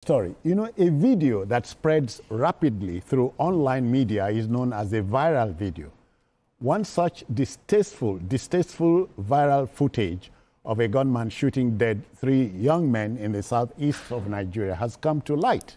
Story. You know, a video that spreads rapidly through online media is known as a viral video. One such distasteful viral footage of a gunman shooting dead 3 young men in the southeast of Nigeria has come to light.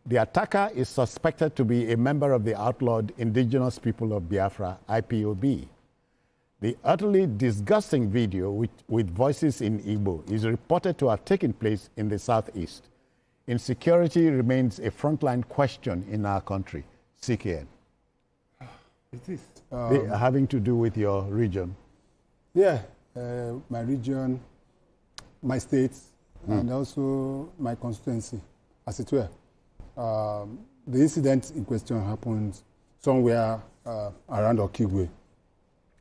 The attacker is suspected to be a member of the outlawed Indigenous People of Biafra, IPOB. The utterly disgusting video with voices in Igbo is reported to have taken place in the southeast. Insecurity remains a frontline question in our country. CKN. It is. Having to do with your region. Yeah, my region, my state, and also my constituency, as it were. The incident in question happened somewhere around Okigwe.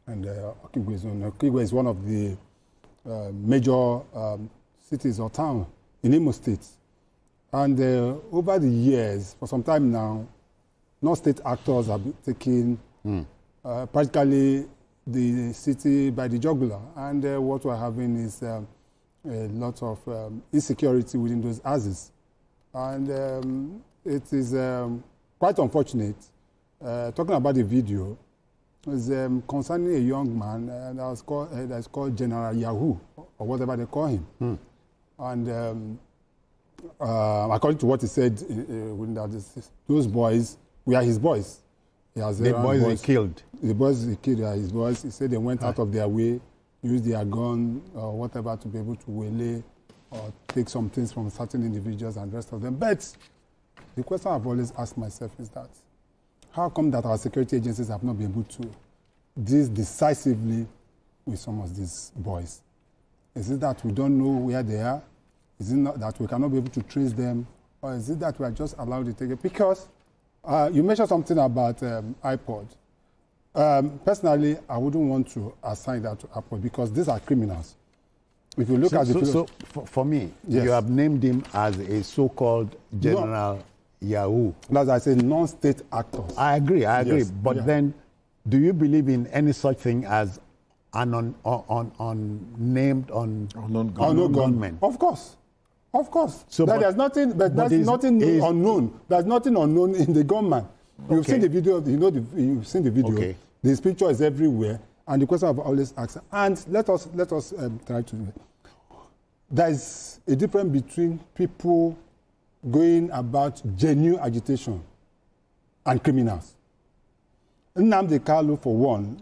And Okigwe is one of the major cities or towns in Imo State. And over the years, for some time now, non-state actors have been taking practically the city by the jugular. And what we're having is a lot of insecurity within those houses. And it is quite unfortunate. Talking about the video, is concerning a young man that's called General Yahoo, or whatever they call him. And according to what he said, those boys, we are his boys. The boys he killed. The boys he killed are his boys. He said they went out of their way, used their gun or whatever to be able to waylay or take some things from certain individuals and the rest of them. But the question I've always asked myself is that, how come that our security agencies have not been able to deal decisively with some of these boys? Is it that we don't know where they are? Is it not that we cannot be able to trace them? Or is it that we are just allowed to take it? Because you mentioned something about iPod. Personally, I wouldn't want to assign that to iPod because these are criminals. If you look at the... So for me, yes, you have named him as a so-called General Yahoo. As I say, non-state actors. I agree. Yes, but then, do you believe in any such thing as an unnamed, unknown gunmen? Of course. Of course. So, there's nothing, nothing unknown. There's nothing unknown in the gunman. You've seen the video. You've seen the video. Okay. This picture is everywhere. And the question I've always asked, and let us try to. There's a difference between people going about genuine agitation and criminals. Nnamdi Kalu, for one,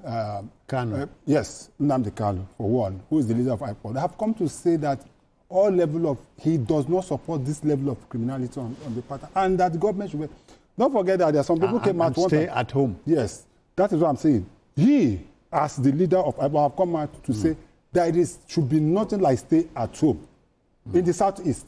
yes, Nnamdi Kalu, for one, who is the leader of IPOD, have come to say that all level of, he does not support this level of criminality on the part, and that the government should be. Don't forget that there are some people came out and stay at home. Yes, that is what I'm saying. He, as the leader of IPOD, have come out to say that should be nothing like stay at home in the southeast.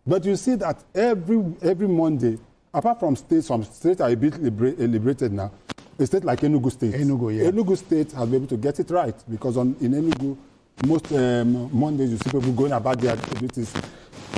But you see that every Monday, apart from states, some states are a bit liberated now. A state like Enugu State. Enugu State has been able to get it right because in Enugu, most Mondays you see people going about their activities.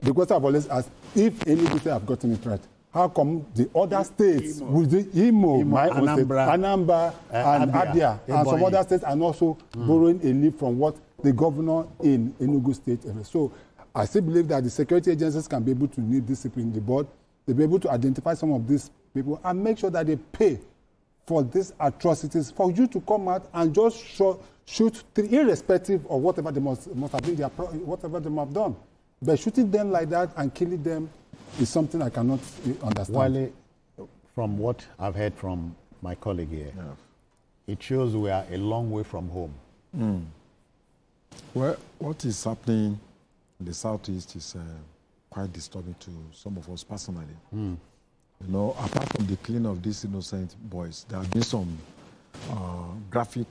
The question I've always asked, if Enugu State have gotten it right, how come the other states, with the Anambra, and Abia, and some other states are also borrowing a leaf from what the governor in Enugu State? So I still believe that the security agencies can be able to need discipline the board. They'll be able to identify some of these people and make sure that they pay for these atrocities. For you to come out and just shoot, irrespective of whatever they must have been, whatever they have done. But shooting them like that and killing them is something I cannot understand. Wale, from what I've heard from my colleague here, it shows we are a long way from home. Well, what is happening in the southeast is quite disturbing to some of us personally. You know, apart from the killing of these innocent boys, there have been some graphic,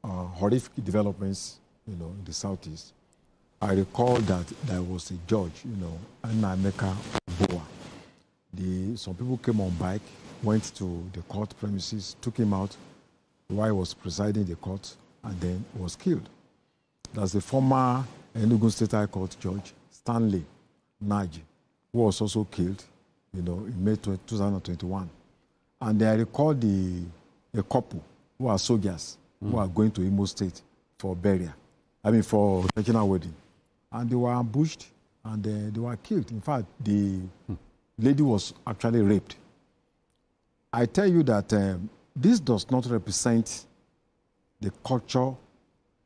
horrific developments, you know, in the southeast. I recall that there was a judge, you know, Anameka Boa. Some people came on bike, went to the court premises, took him out while he was presiding the court, and then was killed. That's the former Enugu State High Court judge, Stanley Naji, who was also killed, you know, in May 2021. And I recall a couple who are soldiers who are going to Imo State for burial, for regional wedding. And they were ambushed and they were killed. In fact, the lady was actually raped. I tell you that this does not represent the culture,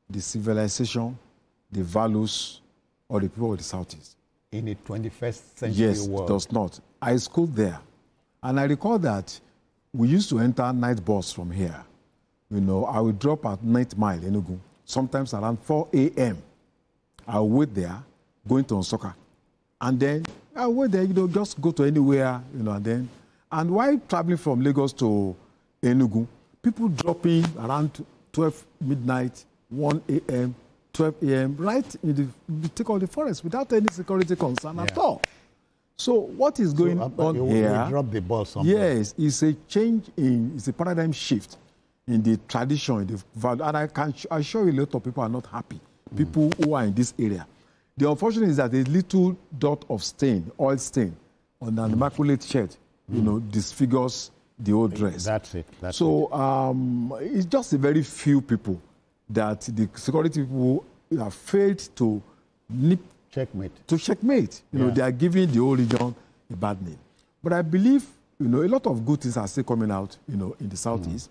the civilization, the values of the people of the Southeast. In the 21st century yes, world. Yes, it does not. I schooled there. And I recall that we used to enter night bus from here. You know, I would drop at Night Mile, Enugu, sometimes around 4 a.m. I would wait there, going to Nsukka. And then I would wait there, you know, just go to anywhere, you know, and while traveling from Lagos to Enugu, people dropping around 12 midnight, 1 a.m., 12 a.m., right in the thick of the forest without any security concern at all. So what is going on here? You drop the ball somewhere. Yes, it's a change it's a paradigm shift in the tradition, in the value. And I can assure you a lot of people are not happy. People who are in this area. The unfortunate is that a little dot of stain, oil stain, on an immaculate shirt, you know, disfigures the old dress. That's it. It's just a very few people that the security people have failed to checkmate. You know, they are giving the whole region a bad name. But I believe, you know, a lot of good things are still coming out, you know, in the Southeast.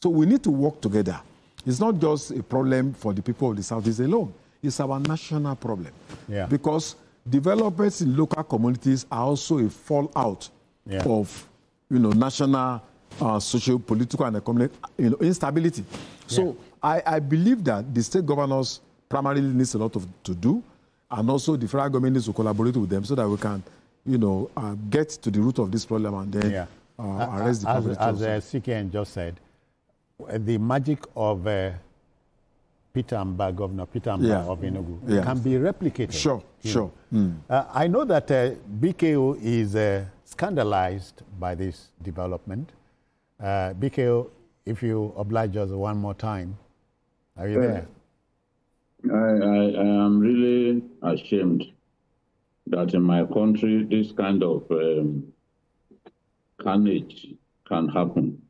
So we need to work together. It's not just a problem for the people of the Southeast alone. It's our national problem. Because developments in local communities are also a fallout of, you know, national, social, political, and economic, you know, instability. So I believe that the state governors primarily needs a lot to do, and also the federal government needs to collaborate with them so that we can, you know, get to the root of this problem and then arrest the problem. As CKN just said, the magic of Governor Peter Mbah of Enugu can be replicated. Sure. I know that BKO is scandalized by this development. BKO, if you oblige us one more time, are you there? I am really ashamed that in my country this kind of carnage can happen.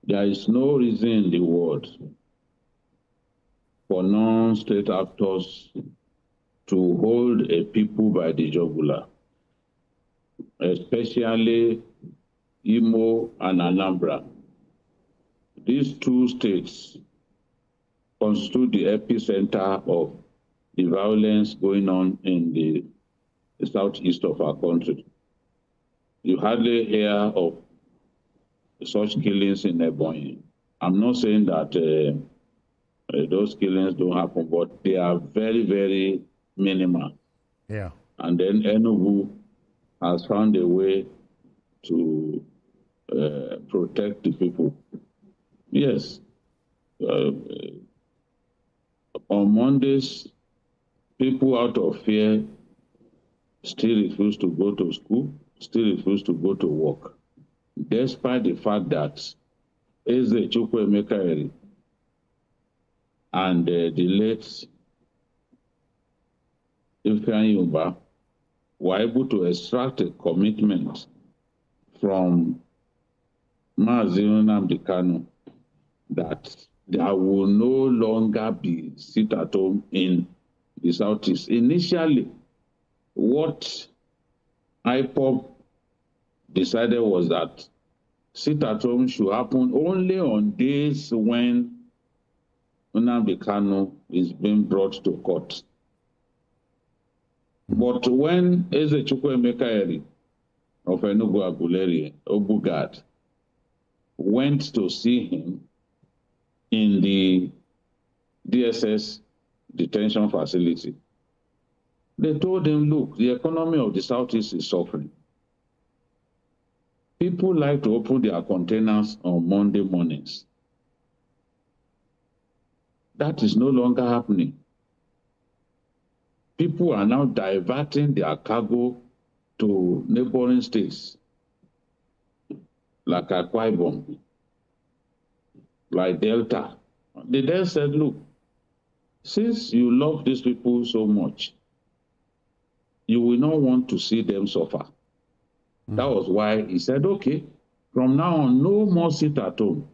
There is no reason in the world for non-state actors to hold a people by the jugular, especially Imo and Anambra. These two states constitute the epicenter of the violence going on in the southeast of our country. You hardly hear of such killings in Ebonyi. I'm not saying that those killings don't happen, but they are very, very minimal. And then Enugu has found a way to protect the people. Yes. On Mondays, people out of fear still refuse to go to school, still refuse to go to work, despite the fact that Eze Chukwuemeka and the late Ifeanyi Ubah were able to extract a commitment from Mazi Nnamdi Kanu that there will no longer be sit-at-home in the Southeast. Initially, what IPOB decided was that sit-at-home should happen only on days when Nnamdi Kanu is being brought to court. But when Eze Chukwuemeka of Enugu Aguleri, Obugad, went to see him in the DSS detention facility, they told him, look, the economy of the Southeast is suffering. People like to open their containers on Monday mornings. That is no longer happening. People are now diverting their cargo to neighboring states, like Akwa Ibom, like Delta. They then said, look, since you love these people so much, you will not want to see them suffer. That was why he said, okay, from now on, no more sit at home.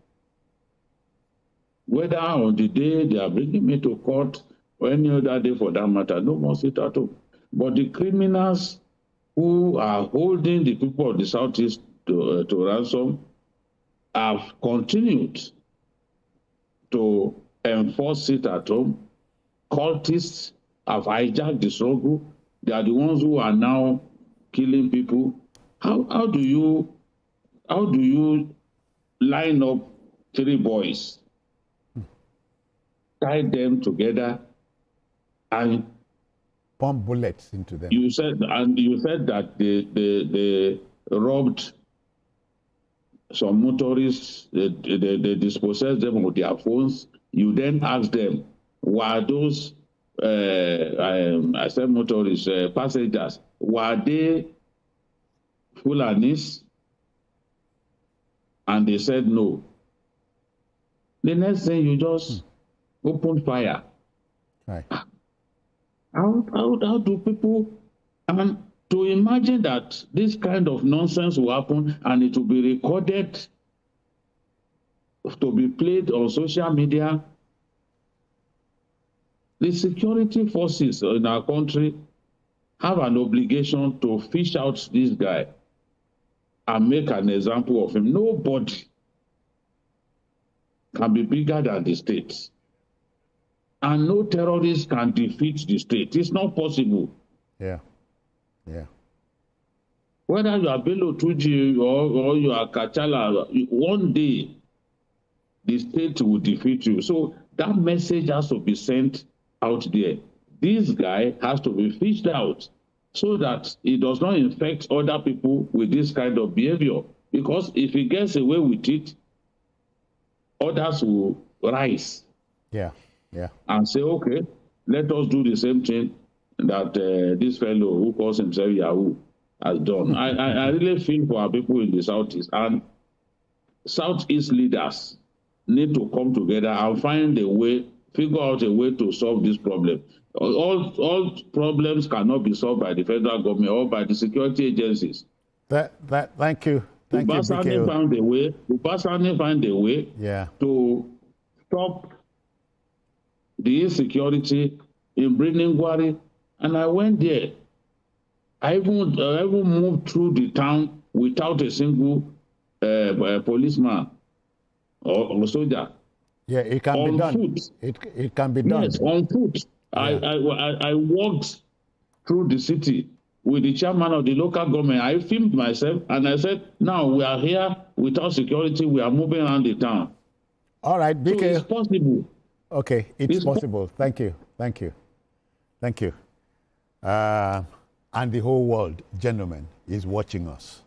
Whether on the day they are bringing me to court or any other day for that matter, no more sit at home. But the criminals who are holding the people of the Southeast to ransom have continued to enforce it at home. Cultists have hijacked the struggle. They are the ones who are now killing people. How do you line up 3 boys, tie them together, and pump bullets into them? You said that they robbed some motorists. They dispossessed them of their phones. You then ask them, were those I said motorists, passengers, were they Fulanis? And they said no. The next thing, you just open fire. Right. How do people, and to imagine that this kind of nonsense will happen and it will be recorded to be played on social media? The security forces in our country have an obligation to fish out this guy and make an example of him. Nobody can be bigger than the state. And no terrorist can defeat the state. It's not possible. Yeah. Yeah. Whether you are Bello Tuji or you are Kachala, one day the state will defeat you. So that message has to be sent out there. This guy has to be fished out so that he does not infect other people with this kind of behavior. Because if he gets away with it, others will rise. Yeah, yeah. And say, okay, let us do the same thing that this fellow who calls himself Yahoo has done. I really feel for our people in the Southeast. And Southeast leaders need to come together and find a way, figure out a way to solve this problem. All problems cannot be solved by the federal government or by the security agencies. Thank you. Thank you, Ubasani found a way yeah. to stop the insecurity in Briningwari, and I went there. I even moved through the town without a single policeman or soldier. Yeah, it can be done. Foot. It can be done. Yes, on foot. Yeah. I walked through the city with the chairman of the local government. I filmed myself and I said, now we are here without security. We are moving around the town. All right, BK. So it's possible. Okay, it's possible. Thank you. Thank you. Thank you. And the whole world, gentlemen, is watching us.